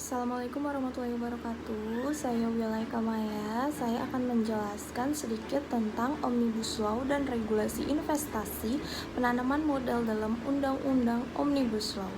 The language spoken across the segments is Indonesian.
Assalamualaikum warahmatullahi wabarakatuh. Saya Wilayah Kamaya. Saya akan menjelaskan sedikit tentang Omnibus Law dan regulasi investasi penanaman modal dalam Undang-Undang Omnibus Law.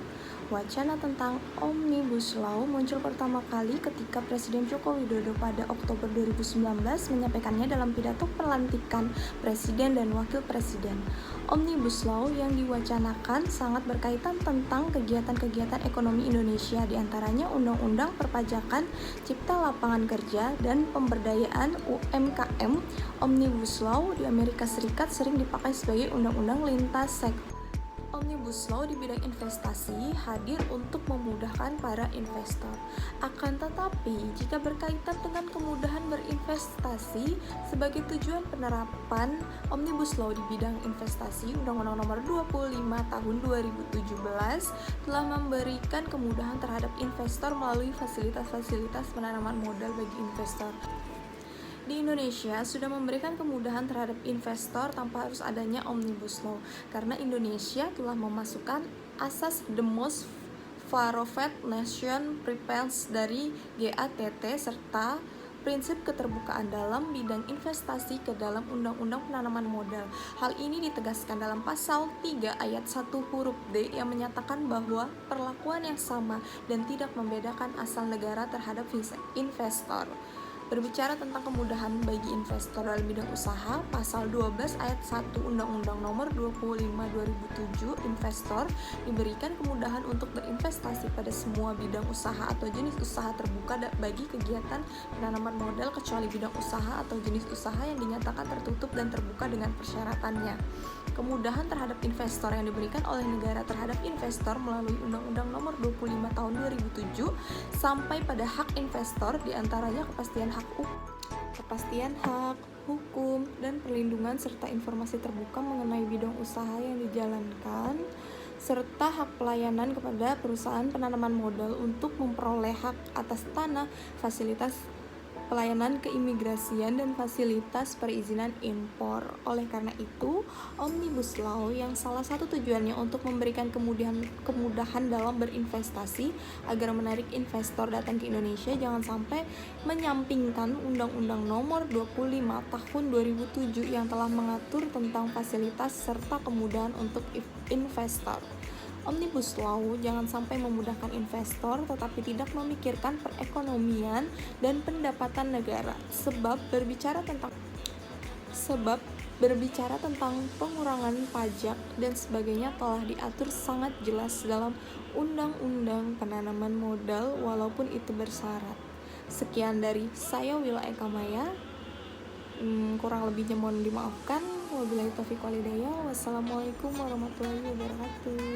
Wacana tentang Omnibus Law muncul pertama kali ketika Presiden Joko Widodo pada Oktober 2019 menyampaikannya dalam pidato pelantikan Presiden dan Wakil Presiden. Omnibus Law yang diwacanakan sangat berkaitan tentang kegiatan-kegiatan ekonomi Indonesia, diantaranya Undang-Undang Perpajakan, Cipta Lapangan Kerja, dan Pemberdayaan UMKM. Omnibus Law di Amerika Serikat sering dipakai sebagai undang-undang lintas sektor. Omnibus Law di bidang investasi hadir untuk memudahkan para investor. Akan tetapi, jika berkaitan dengan kemudahan berinvestasi sebagai tujuan penerapan Omnibus Law di bidang investasi, Undang-Undang Nomor 25 Tahun 2017 telah memberikan kemudahan terhadap investor melalui fasilitas-fasilitas penanaman modal bagi investor. Di Indonesia sudah memberikan kemudahan terhadap investor tanpa harus adanya Omnibus Law, karena Indonesia telah memasukkan asas The Most Favored Nation Principles dari GATT serta prinsip keterbukaan dalam bidang investasi ke dalam Undang-Undang Penanaman Modal. Hal ini ditegaskan dalam pasal 3 ayat 1 huruf D yang menyatakan bahwa perlakuan yang sama dan tidak membedakan asal negara terhadap investor. Berbicara tentang kemudahan bagi investor dalam bidang usaha, pasal 12 ayat 1 Undang-Undang Nomor 25 2007, investor diberikan kemudahan untuk berinvestasi pada semua bidang usaha atau jenis usaha terbuka bagi kegiatan penanaman modal kecuali bidang usaha atau jenis usaha yang dinyatakan tertutup dan terbuka dengan persyaratannya. Kemudahan terhadap investor yang diberikan oleh negara terhadap investor melalui Undang-Undang Nomor 25 Tahun 2007 sampai pada hak investor, diantaranya kepastian hak hukum dan perlindungan serta informasi terbuka mengenai bidang usaha yang dijalankan, serta hak pelayanan kepada perusahaan penanaman modal untuk memperoleh hak atas tanah, fasilitas pelayanan keimigrasian, dan fasilitas perizinan impor. Oleh karena itu, Omnibus Law yang salah satu tujuannya untuk memberikan kemudahan dalam berinvestasi agar menarik investor datang ke Indonesia, jangan sampai menyampingkan Undang-Undang Nomor 25 Tahun 2007 yang telah mengatur tentang fasilitas serta kemudahan untuk investor. Omnibus Law jangan sampai memudahkan investor tetapi tidak memikirkan perekonomian dan pendapatan negara, sebab berbicara tentang pengurangan pajak dan sebagainya telah diatur sangat jelas dalam Undang-Undang Penanaman Modal walaupun itu bersyarat. Sekian dari saya Wilayah Kamaya. Kurang lebihnya mohon dimaafkan. Wabillahi taufiq wal hidayah. Wassalamualaikum warahmatullahi wabarakatuh.